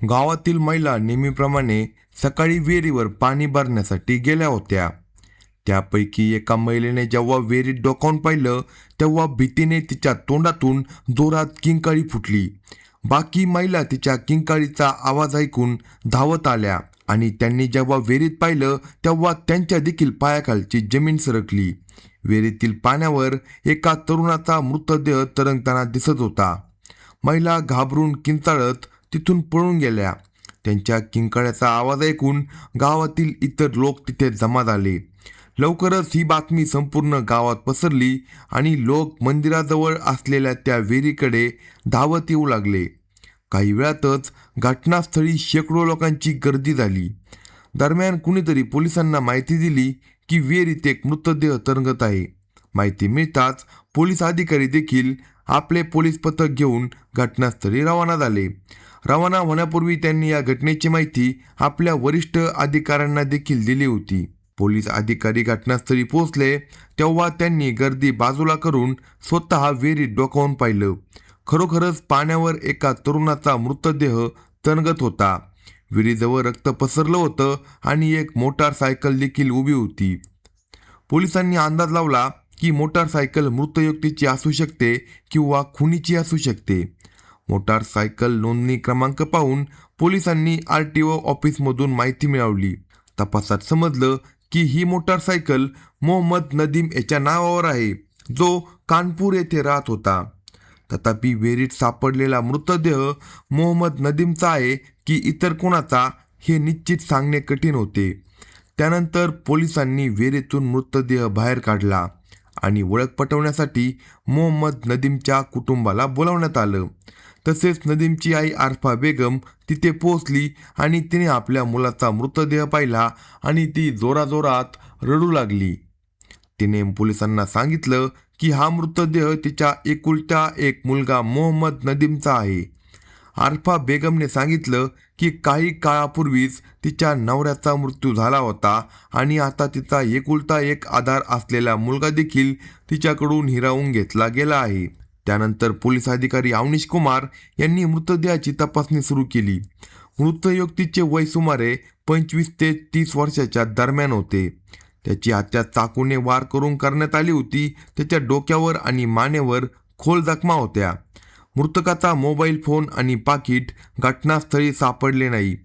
गावातील महिला नेहमीप्रमाणे सकाळी विहिरीवर पाणी भरण्यासाठी गेल्या होत्या. त्यापैकी एका महिलेने जेव्हा विहिरीत डोकावून पाहिलं तेव्हा भीतीने तिच्या तोंडातून जोरात किंकाळी फुटली. बाकी महिला तिच्या किंकाळीचा आवाज ऐकून धावत आल्या आणि त्यांनी जेव्हा विहिरीत पाहिलं तेव्हा त्यांच्या देखील पायाखालची जमीन सरकली. विहिरीतील पाण्यावर एका तरुणाचा मृतदेह तरंगताना दिसत होता. महिला घाबरून किंचाळत तिथून पळून गेल्या. त्यांच्या किंकाळ्याचा आवाज ऐकून गावातील इतर लोक तिथे जमा झाले. लवकरच ही बातमी संपूर्ण गावात पसरली आणि लोक मंदिराजवळ असलेल्या त्या विहिरीकडे धावत येऊ लागले. काही वेळातच घटनास्थळी शेकडो लोकांची गर्दी झाली. दरम्यान कुणीतरी पोलिसांना माहिती दिली की विहिरीत एक मृतदेह तरंगत आहे. माहिती मिळताच पोलीस अधिकारी देखील आपले पोलीस पथक घेऊन घटनास्थळी रवाना झाले. रवाना होण्यापूर्वी त्यांनी या घटनेची माहिती आपल्या वरिष्ठ अधिकाऱ्यांना देखील दिली होती. पोलीस अधिकारी घटनास्थळी पोहोचले तेव्हा त्यांनी गर्दी बाजूला करून स्वतः विहिरीत डोकावून पाहिलं. खरोखरच पाण्यावर एका तरुणाचा मृतदेह तरंगत होता. विहिरीजवळ रक्त पसरलं होतं आणि एक मोटारसायकल देखील उभी होती. पोलिसांनी अंदाज लावला की मोटारसायकल मृत व्यक्तीची असू शकते किंवा खुनीची असू शकते. मोटारसायकल नोंदणी क्रमांक पाहून पोलिसांनी RTO ऑफिसमधून माहिती मिळवली. तपासात समजलं की ही मोटारसायकल मोहम्मद नदीम याच्या नावावर आहे, जो कानपूर येथे राहत होता. तथापि विहिरीत सापडलेला मृतदेह मोहम्मद नदीमचा आहे की इतर कोणाचा हे निश्चित सांगणे कठीण होते. त्यानंतर पोलिसांनी विहिरीतून मृतदेह बाहेर काढला आणि ओळख पटवण्यासाठी मोहम्मद नदीमच्या कुटुंबाला बोलावण्यात आलं. तसेच नदीमची आई आरफा बेगम तिथे पोहोचली आणि तिने आपल्या मुलाचा मृतदेह पाहिला आणि ती जोराजोरात रडू लागली. तिने पोलिसांना सांगितलं की हा मृतदेह तिच्या एकुलता एक मुलगा मोहम्मद नदीमचा आहे. आरफा बेगमने सांगितलं की काही काळापूर्वीच तिच्या नवऱ्याचा मृत्यू झाला होता आणि आता तिचा एकुलता एक आधार असलेला मुलगा देखील तिच्याकडून हिरावून घेतला गेला आहे. त्यानंतर पोलीस अधिकारी अवनीश कुमार यांनी मृतदेहाची तपासणी सुरू केली. मृत व्यक्तीचे वय सुमारे 25 ते 30 वर्षाच्या दरम्यान होते. त्याची हत्या चाकूने वार करून करण्यात आली होती. त्याच्या डोक्यावर आणि मानेवर खोल जखमा होत्या. मृतकाचा मोबाईल फोन आणि पाकिट घटनास्थळी सापडले नाही.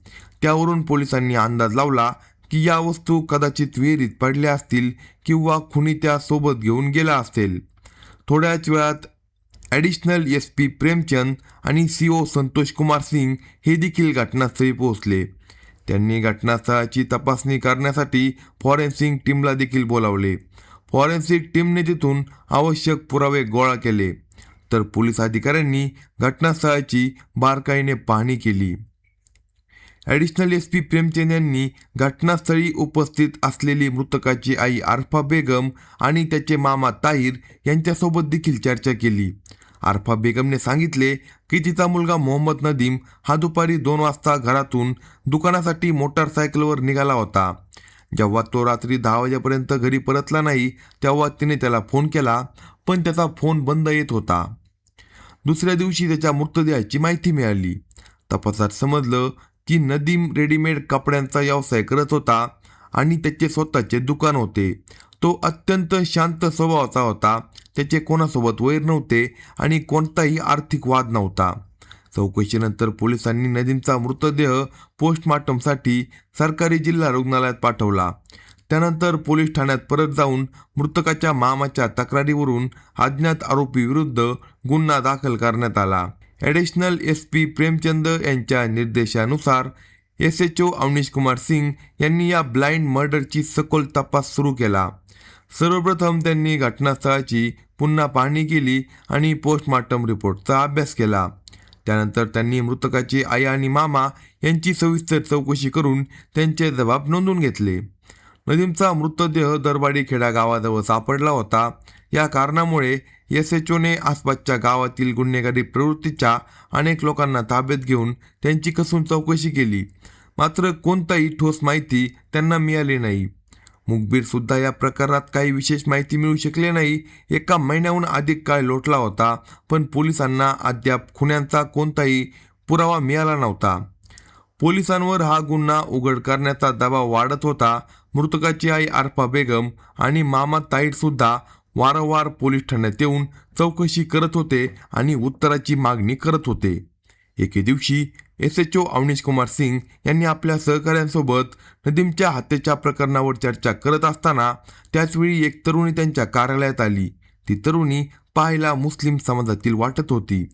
त्यावरून पोलिसांनी अंदाज लावला की या वस्तू कदाचित विहिरीत पडल्या असतील किंवा खुनी त्या सोबत घेऊन गेला असेल. थोड्याच वेळात ॲडिशनल SP प्रेमचंद आणि CO संतोष कुमार सिंग हे देखील घटनास्थळी पोहोचले. त्यांनी घटनास्थळाची तपासणी करण्यासाठी फॉरेन्सिक टीमला देखील बोलावले. फॉरेन्सिक टीमने तिथून आवश्यक पुरावे गोळा केले तर पोलीस अधिकाऱ्यांनी घटनास्थळाची बारकाईने पाहणी केली. ॲडिशनल SP प्रेमचंद यांनी घटनास्थळी उपस्थित असलेली मृतकाची आई आरफा बेगम आणि त्याचे मामा ताहिर यांच्यासोबत देखील चर्चा केली. आरफा बेगमने सांगितले की तिचा मुलगा मोहम्मद नदीम हा दुपारी 2 वाजता घरातून दुकानासाठी मोटारसायकलवर निघाला होता. जेव्हा तो रात्री 10 वाजेपर्यंत घरी परतला नाही तेव्हा तिने त्याला फोन केला, पण त्याचा फोन बंद येत होता. दुसऱ्या दिवशी त्याच्या मृतदेहाची माहिती मिळाली. तपासात समजलं की नदीम रेडीमेड कपड्यांचा व्यवसाय करत होता आणि त्याचे स्वतःचे दुकान होते. तो अत्यंत शांत स्वभावाचा होता. त्याचे कोणासोबत वैर नव्हते आणि कोणताही आर्थिक वाद नव्हता. चौकशीनंतर पोलिसांनी नदीमचा मृतदेह पोस्टमॉर्टमसाठी सरकारी जिल्हा रुग्णालयात पाठवला. त्यानंतर पोलीस ठाण्यात परत जाऊन मृतकाच्या मामाच्या तक्रारीवरून अज्ञात आरोपीविरुद्ध गुन्हा दाखल करण्यात आला. ॲडिशनल SP प्रेमचंद यांच्या निर्देशानुसार SHO अवनीश कुमार सिंग यांनी या ब्लाइंड मर्डरची सखोल तपास सुरू केला. सर्वप्रथम त्यांनी घटनास्थळाची पुन्हा पाहणी केली आणि पोस्टमॉर्टम रिपोर्टचा अभ्यास केला. त्यानंतर त्यांनी मृतकाची आई आणि मामा यांची सविस्तर चौकशी करून त्यांचे जबाब नोंदवून घेतले. नदीमचा मृतदेह दरबाडी खेडा गावाजवळ सापडला होता. या कारणामुळे SHOने आसपासच्या गावातील गुन्हेगारी प्रवृत्तीच्या अनेक लोकांना ताब्यात घेऊन त्यांची कसून चौकशी केली. मात्र कोणताही ठोस माहिती त्यांना मिळाली नाही. मुखबिर सुद्धा या प्रकारात काही विशेष माहिती मिळू शकले नाही. 1 महिन्याहून अधिक काळ लोटला होता, पण पोलिसांना अद्याप खुन्यांचा कोणताही पुरावा मिळाला नव्हता. पोलिसांवर हा गुन्हा उघड करण्याचा दबाव वाढत होता. मृतकाची आई आरफा बेगम आणि मामा ताईट सुद्धा वारंवार पोलीस ठाण्यात येऊन चौकशी करत होते आणि उत्तराची मागणी करत होते. एके दिवशी SHO अवनीश कुमार सिंग यांनी आपल्या सहकाऱ्यांसोबत नदीमच्या हत्येच्या प्रकरणावर चर्चा करत असताना त्याचवेळी एक तरुणी त्यांच्या कार्यालयात आली. ती तरुणी पाहायला मुस्लिम समाजातील वाटत होती.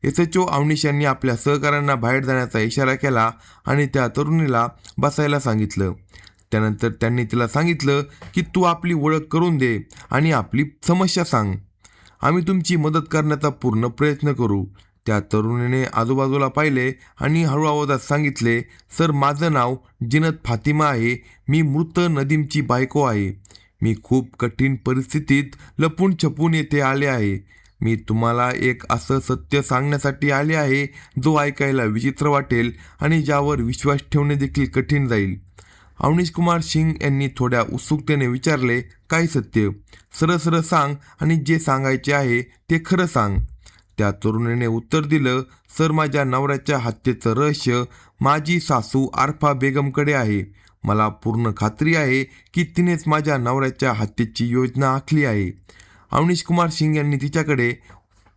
SHO अवनीश यांनी आपल्या सहकाऱ्यांना बाहेर जाण्याचा इशारा केला आणि त्या तरुणीला बसायला सांगितलं. त्यानंतर त्यांनी तिला सांगितलं की तू आपली ओळख करून दे आणि आपली समस्या सांग. आम्ही तुमची मदत करण्याचा पूर्ण प्रयत्न करू. त्या तरुणीने आजूबाजूला पाहिले आणि हळू आवाजात सांगितले, सर माझं नाव जिनत फातिमा आहे. मी मृत नदीमची बायको आहे. मी खूप कठीण परिस्थितीत लपून छपून येथे आले आहे. मी तुम्हाला एक असं सत्य सांगण्यासाठी आले आहे जो ऐकायला विचित्र वाटेल आणि ज्यावर विश्वास ठेवणे देखील कठीण जाईल. अवनीश कुमार सिंग यांनी थोड्या उत्सुकतेने विचारले, काय सत्य? सरळ सरळ सांग आणि जे सांगायचे आहे ते खरं सांग. त्या तरुणीने उत्तर दिलं, सर माझ्या नवऱ्याच्या हत्येचं रहस्य माझी सासू आरफा बेगमकडे आहे. मला पूर्ण खात्री आहे की तिनेच माझ्या नवऱ्याच्या हत्येची योजना आखली आहे. अवनीश कुमार सिंग यांनी तिच्याकडे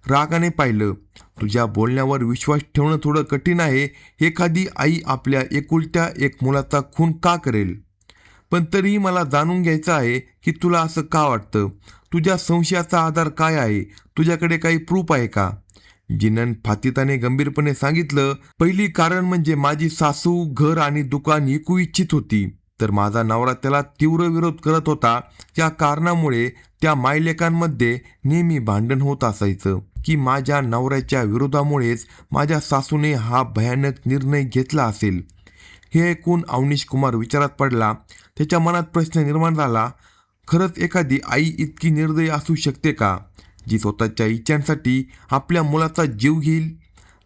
रागाने पाहिलं. तुझ्या बोलण्यावर विश्वास ठेवणं थोडं कठीण आहे. एखादी आई आपल्या एकुलत्या एक मुलाचा खून का करेल? पण तरीही मला जाणून घ्यायचं आहे की तुला असं का वाटतं? तुझ्या संशयाचा आधार काय आहे? तुझ्याकडे काही प्रूफ आहे का? जिनन फातिताने गंभीरपणे सांगितलं, पहिली कारण म्हणजे माझी सासू घर आणि दुकान विकू इच्छित होती, तर माझा नवरा त्याला तीव्र विरोध करत होता. या कारणामुळे त्या मायलेकांमध्ये नेहमी भांडण होत असायचं की माझ्या नवऱ्याच्या विरोधामुळेच माझ्या सासूने हा भयानक निर्णय घेतला असेल. हे ऐकून अवनीश कुमार विचारात पडला. त्याच्या मनात प्रश्न निर्माण झाला, खरंच एखादी आई इतकी निर्दयी असू शकते का, जी स्वतःच्या इच्छांसाठी आपल्या मुलाचा जीव घेईल?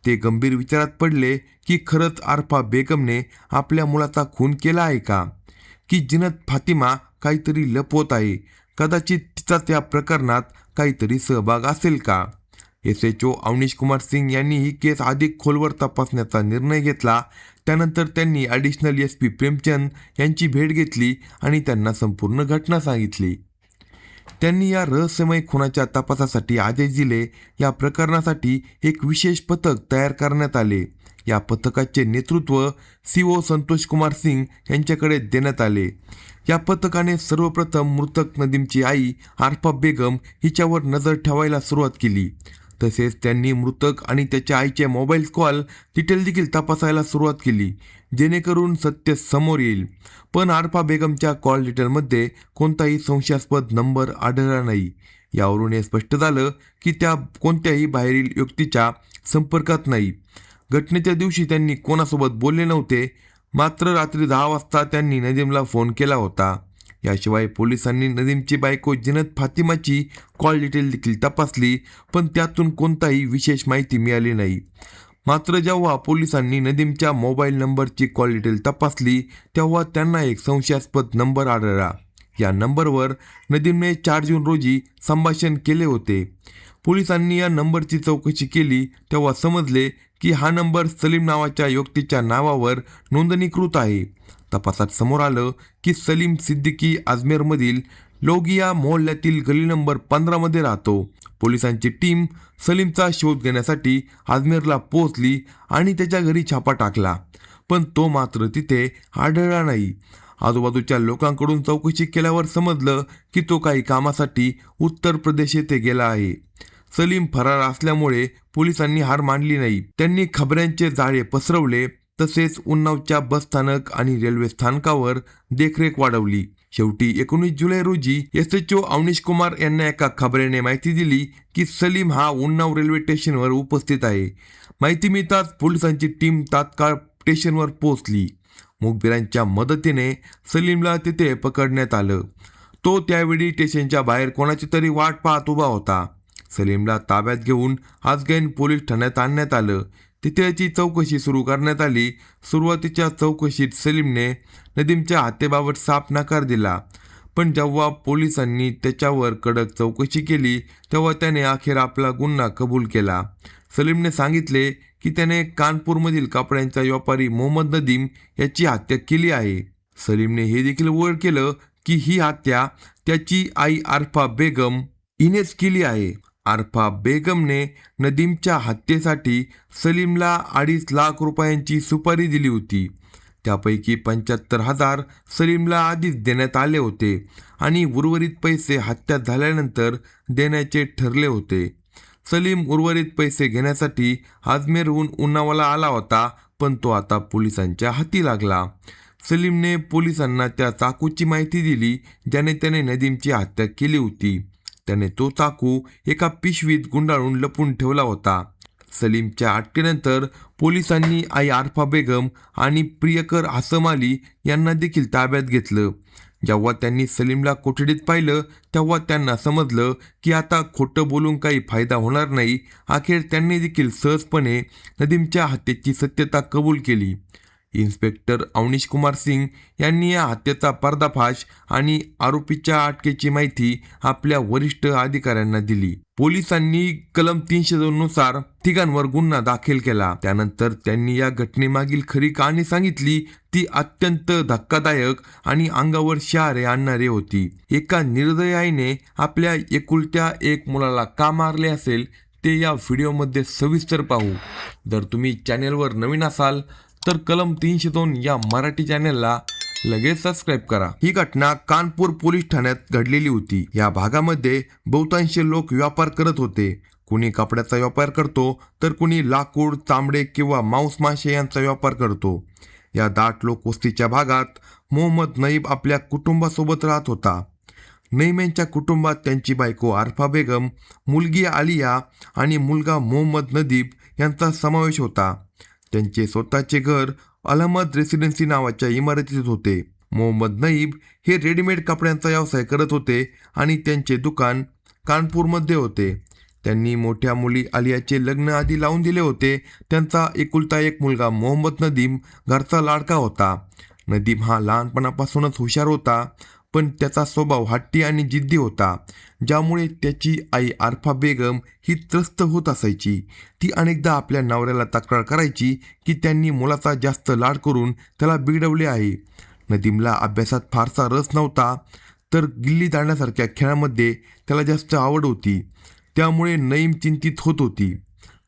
ते गंभीर विचारात पडले की खरंच आरफा बेगमने आपल्या मुलाचा खून केला आहे का, की जिनत फातिमा काहीतरी लपवत आहे? कदाचित तिचा त्या प्रकरणात काहीतरी सहभाग असेल का? SHO अवनीश कुमार सिंग यांनी ही केस अधिक खोलवर तपासण्याचा निर्णय घेतला. त्यानंतर त्यांनी ॲडिशनल SP प्रेमचंद यांची भेट घेतली आणि त्यांना संपूर्ण घटना सांगितली. त्यांनी या रहस्यमय खुनाच्या तपासासाठी आदेश दिले. या प्रकरणासाठी एक विशेष पथक तयार करण्यात आले. या पथकाचे नेतृत्व CO संतोष कुमार सिंग यांच्याकडे देण्यात आले. या पथकाने सर्वप्रथम मृतक नदीमची आई आरफा बेगम हिच्यावर नजर ठेवायला सुरुवात केली. तसेच त्यांनी मृतक आणि त्याच्या आईचे मोबाईल कॉल डिटेल देखील तपासायला सुरुवात केली, जेणेकरून सत्य समोर येईल. पण आरफा बेगमच्या कॉल डिटेलमध्ये कोणताही संशयास्पद नंबर आढळला नाही. यावरून हे स्पष्ट झालं की त्या कोणत्याही बाहेरील व्यक्तीच्या संपर्कात नाही. घटनेच्या दिवशी त्यांनी कोणासोबत बोलले नव्हते. मात्र रात्री 10 वाजता त्यांनी नदीमला फोन केला होता. याशिवाय पोलिसांनी नदीमची बायको जिनत फातिमाची कॉल डिटेल देखील तपासली, पण त्यातून कोणताही विशेष माहिती मिळाली नाही. मात्र जेव्हा पोलिसांनी नदीमच्या मोबाईल नंबरची कॉल डिटेल तपासली तेव्हा त्यांना एक संशयास्पद नंबर आढळला. या नंबरवर नदीमने 4 जून रोजी संभाषण केले होते. पोलिसांनी या नंबरची चौकशी केली तेव्हा समजले की हा नंबर सलीम नावाच्या व्यक्तीच्या नावावर नोंदणीकृत आहे. तपासात समोर आलं की सलीम सिद्दीकी अजमेरमधील लोगिया मोहल्ल्यातील गली नंबर 15 मध्ये राहतो. पोलिसांची टीम सलीमचा शोध घेण्यासाठी अजमेरला पोहोचली आणि त्याच्या घरी छापा टाकला, पण तो मात्र तिथे आढळला नाही. आजूबाजूच्या लोकांकडून चौकशी केल्यावर समजलं की तो काही कामासाठी उत्तर प्रदेश येथे गेला आहे. सलीम फरार असल्यामुळे पोलिसांनी हार मानली नाही. त्यांनी खबऱ्यांचे जाळे पसरवले, तसेच उन्नावच्या बसस्थानक आणि रेल्वे स्थानकावर देखरेख वाढवली. शेवटी 19 जुलै रोजी SHO अवनीश कुमार यांना एका खबरेने माहिती दिली की सलीम हा उन्नाव रेल्वे स्टेशनवर उपस्थित आहे. माहिती मिळताच पोलिसांची टीम तात्काळ स्टेशनवर पोहोचली. मुखबिरांच्या मदतीने सलीमला तिथे पकडण्यात आलं. तो त्यावेळी स्टेशनच्या बाहेर कोणाची तरी वाट पाहत उभा होता. सलीमला ताब्यात घेऊन आजगैन पोलीस ठाण्यात आणण्यात आलं. तिथे त्याची चौकशी सुरू करण्यात आली. सुरुवातीच्या चौकशीत सलीमने नदीमच्या हत्येबाबत साफ नकार दिला, पण जेव्हा पोलिसांनी त्याच्यावर कडक चौकशी केली तेव्हा त्याने अखेर आपला गुन्हा कबूल केला. सलीमने सांगितले की त्याने कानपूरमधील कपड्यांचा व्यापारी मोहम्मद नदीम याची हत्या केली आहे. सलीमने हे देखील उघड केलं की ही हत्या त्याची आई आरफा बेगम हिनेच केली आहे. आरफा बेगमने नदीमच्या हत्येसाठी सलीमला 2.5 लाख रुपयांची सुपारी दिली होती. त्यापैकी 75,000 सलीमला आधीच देण्यात आले होते आणि उर्वरित पैसे हत्या झाल्यानंतर देण्याचे ठरले होते. सलीम उर्वरित पैसे घेण्यासाठी अजमेरहून उन्नावला आला होता, पण तो आता पोलिसांच्या हाती लागला. सलीमने पोलिसांना त्या चाकूची माहिती दिली ज्याने त्याने नदीमची हत्या केली होती. त्याने तो चाकू एका पिशवीत गुंडाळून लपून ठेवला होता. सलीमच्या अटकेनंतर पोलिसांनी आई आरफा बेगम आणि प्रियकर हसम अली यांना देखील ताब्यात घेतलं. जेव्हा त्यांनी सलीमला कोठडीत पाहिलं तेव्हा त्यांना समजलं की आता खोटं बोलून काही फायदा होणार नाही. अखेर त्यांनी देखील सहजपणे नदीमच्या हत्येची सत्यता कबूल केली. इन्स्पेक्टर अवनीश कुमार सिंग यांनी या हत्येचा पर्दाफाश आणि आरोपीच्या अटकेची माहिती आपल्या वरिष्ठ अधिकाऱ्यांना दिली. पोलिसांनी कलम 302 नुसार तिघांवर गुन्हा दाखल केला. त्यानंतर त्यांनी या घटनेमागील खरी कहाणी सांगितली. ती अत्यंत धक्कादायक आणि अंगावर शहारे आणणारी होती. एका निर्दयी आईने आपल्या एकुलत्या एक मुलाला का मारले असेल ते या व्हिडिओमध्ये सविस्तर पाहू. जर तुम्ही चॅनेलवर नवीन असाल तर कलम 302 या मराठी चॅनेलला लगेच सबस्क्राईब करा. ही घटना कानपूर पोलीस ठाण्यात घडलेली होती. या भागामध्ये बहुतांश लोक व्यापार करत होते. कुणी कपड्याचा व्यापार करतो तर कुणी लाकूड, चामडे किंवा मांस मासे यांचा व्यापार करतो. या दाट लोकवस्तीच्या भागात मोहम्मद नईब आपल्या कुटुंबासोबत राहत होता. नईम यांच्या कुटुंबात त्यांची बायको आरफा बेगम, मुलगी आलिया आणि मुलगा मोहम्मद नदीब यांचा समावेश होता. त्यांचे स्वतःचे घर अलहमद रेसिडेन्सी नावाच्या इमारतीत होते. मोहम्मद नईब हे रेडीमेड कपड्यांचा व्यवसाय करत होते आणि त्यांचे दुकान कानपूरमध्ये होते. त्यांनी मोठ्या मुली आलियाचे लग्न आधी लावून दिले होते. त्यांचा एकुलता एक मुलगा मोहम्मद नदीम घरचा लाडका होता. नदीम हा लहानपणापासूनच हुशार होता, पण त्याचा स्वभाव हट्टी आणि जिद्दी होता, ज्यामुळे त्याची आई आरफा बेगम ही त्रस्त होत असायची. ती अनेकदा आपल्या नवऱ्याला तक्रार करायची की त्यांनी मुलाचा जास्त लाड करून त्याला बिघडवले आहे. नदीमला अभ्यासात फारसा रस नव्हता, तर गिल्ली दांड्यासारख्या खेळामध्ये त्याला जास्त आवड होती. त्यामुळे नईम चिंतित होत होती.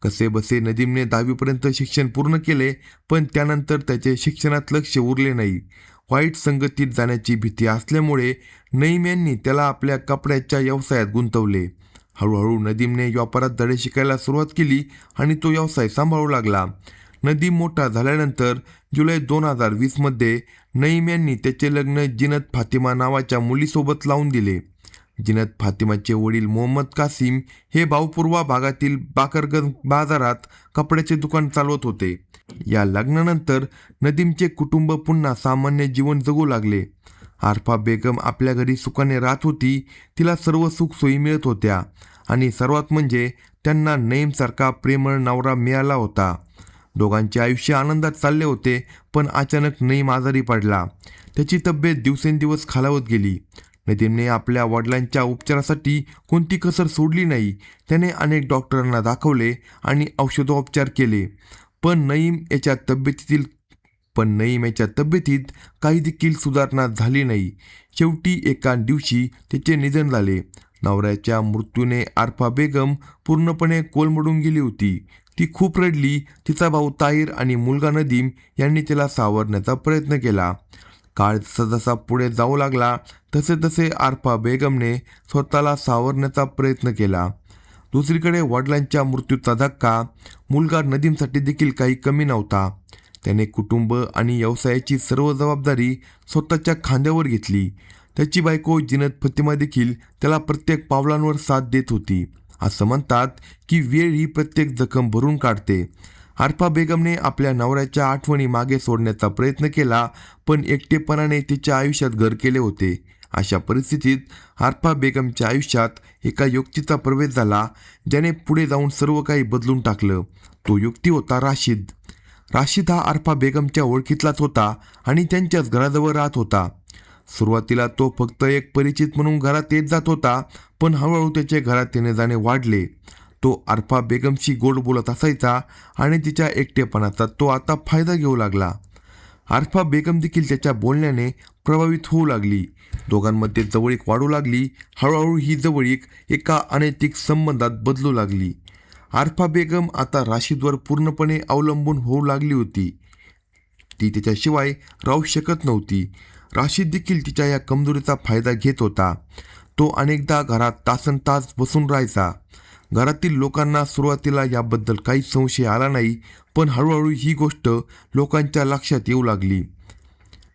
कसेबसे नदीमने 10वीपर्यंत शिक्षण पूर्ण केले, पण त्यानंतर त्याचे शिक्षणात लक्ष उरले नाही. वाईट संगतीत जाण्याची भीती असल्यामुळे नईम यांनी त्याला आपल्या कपड्याच्या व्यवसायात गुंतवले. हळूहळू नदीमने व्यापारात धडे शिकायला सुरुवात केली आणि तो व्यवसाय सांभाळू लागला. नदीम मोठा झाल्यानंतर जुलै 2020मध्ये नईम यांनी त्याचे लग्न जिनत फातिमा नावाच्या मुलीसोबत लावून दिले. जिनत फातिमाचे वडील मोहम्मद कासिम हे भाऊपूर्वा भागातील बाकरगंज बाजारात कपड्याचे दुकान चालवत होते. या लग्नानंतर नदीमचे कुटुंब पुन्हा सामान्य जीवन जगू लागले. आरफा बेगम आपल्या घरी सुखाने राहत होती. तिला सर्व सुखसोयी मिळत होत्या आणि सर्वात म्हणजे त्यांना नईमसारखा प्रेमळ नवरा मिळाला होता. दोघांचे आयुष्य आनंदात चालले होते, पण अचानक नईम आजारी पडला. त्याची तब्येत दिवसेंदिवस खालावत गेली. नदीमने आपल्या वडिलांच्या उपचारासाठी कोणती कसर सोडली नाही. त्याने अनेक डॉक्टरांना दाखवले आणि औषधोपचार केले, पण नईम याच्या तब्येतीत काही देखील सुधारणा झाली नाही. शेवटी एका दिवशी त्याचे निधन झाले. नवऱ्याच्या मृत्यूने आरफा बेगम पूर्णपणे कोलमडून गेली होती. ती खूप रडली. तिचा भाऊ ताहिर आणि मुलगा नदीम यांनी तिला सावरण्याचा प्रयत्न केला. काळ जसा पुढे जाऊ लागला तसे तसे आरफा बेगमने स्वतःला सावरण्याचा प्रयत्न केला. दुसरीकडे वडिलांच्या मृत्यूचा धक्का मुलगा नदीमसाठी देखील काही कमी नव्हता. त्याने कुटुंब आणि व्यवसायाची सर्व जबाबदारी स्वतःच्या खांद्यावर घेतली. त्याची बायको जिनत फातिमा देखील त्याला प्रत्येक पावलांवर साथ देत होती. असं म्हणतात की वेळ ही प्रत्येक जखम भरून काढते. आरफा बेगमने आपल्या नवऱ्याच्या आठवणी मागे सोडण्याचा प्रयत्न केला, पण एकटेपणाने तिच्या आयुष्यात घर केले होते. अशा परिस्थितीत आरफा बेगमच्या आयुष्यात एका युक्तीचा प्रवेश झाला, ज्याने पुढे जाऊन सर्व काही बदलून टाकलं. तो युक्ती होता राशीद. राशीद हा आरफा बेगमच्या ओळखीतलाच होता आणि त्यांच्याच घराजवळ राहत होता. सुरुवातीला तो फक्त एक परिचित म्हणून घरात येत जात होता, पण हळूहळू त्याचे घरात येणे जाणे वाढले. तो आरफा बेगमशी गोड बोलत असायचा आणि तिच्या एकटेपणाचा तो आता फायदा घेऊ लागला. आरफा बेगम देखील त्याच्या बोलण्याने प्रभावित होऊ लागली. दोघांमध्ये जवळीक वाढू लागली. हळूहळू ही जवळीक एका अनैतिक संबंधात बदलू लागली. आरफा बेगम आता राशिदवर पूर्णपणे अवलंबून होऊ लागली होती. ती त्याच्याशिवाय राहू शकत नव्हती. राशिद देखील तिच्या या कमजोरीचा फायदा घेत होता. तो अनेकदा घरात तासनतास बसून राहायचा. घरातील लोकांना सुरुवातीला याबद्दल काही संशय आला नाही, पण हळूहळू ही गोष्ट लोकांच्या लक्षात येऊ लागली.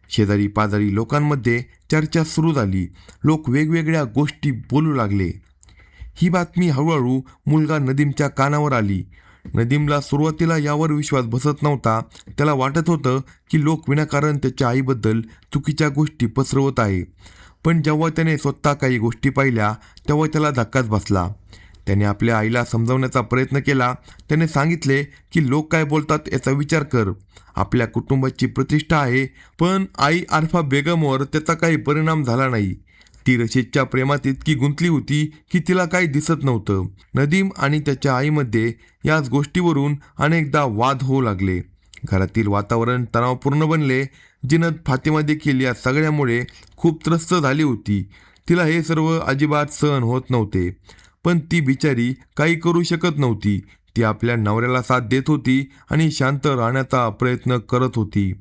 शेजारी पाजारी लोकांमध्ये चर्चा सुरू झाली. लोक वेगवेगळ्या गोष्टी बोलू लागले. ही बातमी हळूहळू मुलगा नदीमच्या कानावर आली. नदीमला सुरुवातीला यावर विश्वास बसत नव्हता. त्याला वाटत होतं की लोक विनाकारण त्याच्या आईबद्दल चुकीच्या गोष्टी पसरवत आहे. पण जेव्हा त्याने स्वतः काही गोष्टी पाहिल्या तेव्हा त्याला धक्काच बसला. त्याने आपल्या आईला समजावण्याचा प्रयत्न केला. त्याने सांगितले की लोक काय बोलतात याचा विचार कर. आपल्या कुटुंबाची प्रतिष्ठा आहे. पण आई आरफा बेगमवर त्याचा काही परिणाम झाला नाही. ती रशीदच्या प्रेमात इतकी गुंतली होती की तिला काही दिसत नव्हतं. नदीम आणि त्याच्या आईमध्ये याच गोष्टीवरून अनेकदा वाद होऊ लागले. घरातील वातावरण तणावपूर्ण बनले. जिनत फातिमा देखील या सगळ्यामुळे खूप त्रस्त झाली होती. तिला हे सर्व अजिबात सहन होत नव्हते. पण ती बिचारी काही करू शकत नव्हती. ती आपल्या नवऱ्याला साथ देत होती आणि शांत राहण्याचा प्रयत्न करत होती.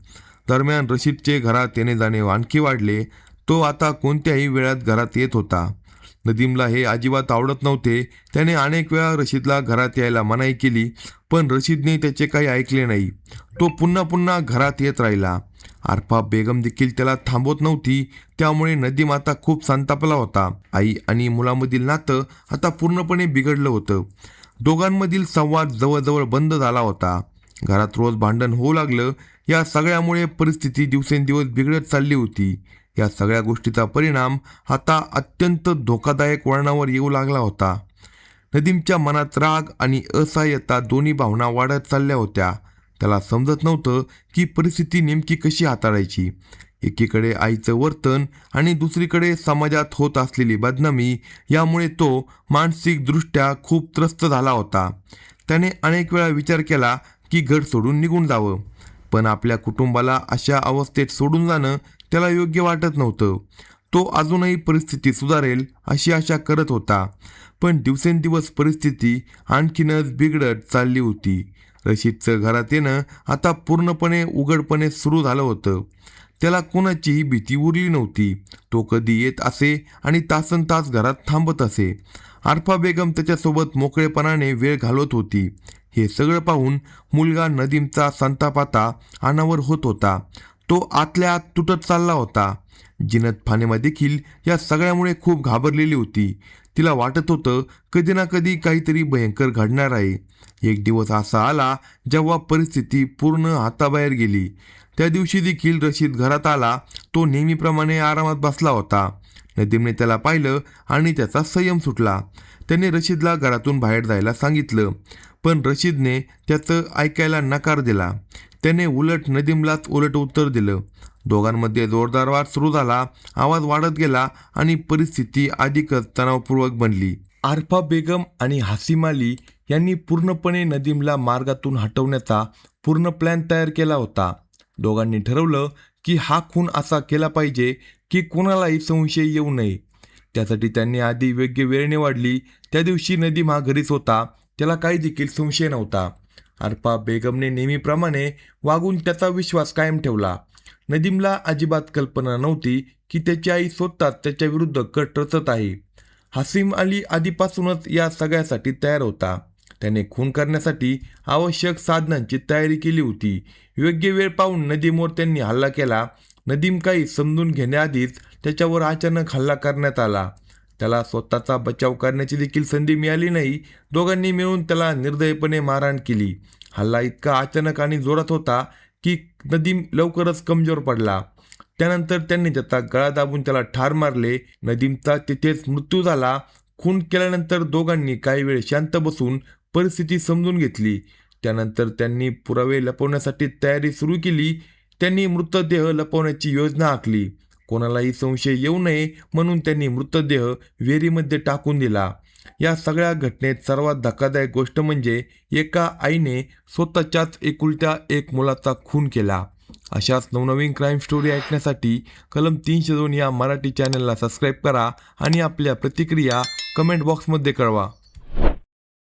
दरम्यान रशीदचे घरात येणे जाणे आणखी वाढले. तो आता कोणत्याही वेळात घरात येत होता. नदीमला हे अजिबात आवडत नव्हते. त्याने अनेक वेळा रशीदला घरात यायला मनाई केली, पण रशीदने त्याचे काही ऐकले नाही. तो पुन्हा पुन्हा घरात येत राहिला. आरफा बेगम देखील त्याला थांबवत नव्हती. त्यामुळे नदीम आता खूप संतापला होता. आई आणि मुलामधील नातं आता पूर्णपणे बिघडलं होतं. दोघांमधील संवाद जवळजवळ बंद झाला होता. घरात रोज भांडण होऊ लागलं. या सगळ्यामुळे परिस्थिती दिवसेंदिवस बिघडत चालली होती. या सगळ्या गोष्टीचा परिणाम आता अत्यंत धोकादायक वळणावर येऊ लागला होता. नदीमच्या मनात राग आणि असहाय्यता दोन्ही भावना वाढत चालल्या होत्या. त्याला समजत नव्हतं की परिस्थिती नेमकी कशी हाताळायची. एकीकडे आईचं वर्तन आणि दुसरीकडे समाजात होत असलेली बदनामी यामुळे तो मानसिकदृष्ट्या खूप त्रस्त झाला होता. त्याने अनेक वेळा विचार केला की घर सोडून निघून जावं, पण आपल्या कुटुंबाला अशा अवस्थेत सोडून जाणं त्याला योग्य वाटत नव्हतं. तो अजूनही परिस्थिती सुधारेल अशी आशा करत होता, पण दिवसेंदिवस परिस्थिती आणखीनच बिघडत चालली होती. रशीदचं घरात येणं आता पूर्णपणे उघडपणे सुरू झालं होतं. त्याला कोणाचीही भीती उरली नव्हती. तो कधी येत असे आणि तासनतास घरात थांबत असे. आरफा बेगम त्याच्यासोबत मोकळेपणाने वेळ घालवत होती. हे सगळं पाहून मुलगा नदीमचा संतापाता अनावर होत होता. तो आतल्या आत तुटत चालला होता. जिनत फातिमा देखील या सगळ्यामुळे खूप घाबरलेली होती. तिला वाटत होतं कधी ना कधी काहीतरी भयंकर घडणार आहे. एक दिवस असा आला जेव्हा परिस्थिती पूर्ण हाताबाहेर गेली. त्या दिवशी देखील रशीद घरात आला. तो नेहमीप्रमाणे आरामात बसला होता. नदीमने त्याला पाहिलं आणि त्याचा संयम सुटला. त्याने रशीदला घरातून बाहेर जायला सांगितलं, पण रशीदने त्याचं ऐकायला नकार दिला. त्याने उलट नदीमलाच उलट उत्तर दिलं. दोघांमध्ये जोरदार वाद सुरू झाला. आवाज वाढत गेला आणि परिस्थिती अधिकच तणावपूर्वक बनली. आरफा बेगम आणि हासिम अली यांनी पूर्णपणे नदीमला मार्गातून हटवण्याचा पूर्ण प्लॅन तयार केला होता. दोघांनी ठरवलं की हा खून असा केला पाहिजे की कोणालाही संशय येऊ नये. त्यासाठी त्यांनी आधी योग्य वेळ निवडली. त्या दिवशी नदीम हा घरीच होता. त्याला काही देखील संशय नव्हता. आरफा बेगमने नेहमीप्रमाणे वागून त्याचा विश्वास कायम ठेवला. नदीमला अजिबात कल्पना नव्हती की त्याची आई स्वतःच त्याच्या विरुद्ध कट रचत आहे. हासिम अली आधीपासूनच या सगळ्यासाठी तयार होता. त्याने खून करण्यासाठी आवश्यक साधनांची तयारी केली होती. योग्य वेळ पाहून नदीमवर त्यांनी हल्ला केला. नदीम काही समजून घेण्याआधीच त्याच्यावर अचानक हल्ला करण्यात आला. त्याला स्वतःचा बचाव करण्याची देखील संधी मिळाली नाही. दोघांनी मिळून त्याला निर्दयीपणे मारहाण केली. हल्ला इतका अचानक आणि जोरात होता की नदीम लवकरच कमजोर पडला. त्यानंतर त्यांनी त्याचा गळा दाबून त्याला ठार मारले. नदीमचा तिथेच मृत्यू झाला. खून केल्यानंतर दोघांनी काही वेळ शांत बसून परिस्थिती समजून घेतली. त्यानंतर त्यांनी पुरावे लपवण्यासाठी तयारी सुरू केली. त्यांनी मृतदेह लपवण्याची योजना आखली. कोणालाही संशय येऊ नये म्हणून त्यांनी मृतदेह विहिरीमध्ये टाकून दिला. या सगळ्या घटनेत सर्वात धक्कादायक गोष्ट म्हणजे एका आईने स्वतःच्याच एकुलत्या एक मुलाचा खून केला. अशाच नवनवीन क्राईम स्टोरी ऐकण्यासाठी कलम 302 या मराठी चॅनलला सबस्क्राईब करा आणि आपल्या प्रतिक्रिया कमेंट बॉक्समध्ये कळवा.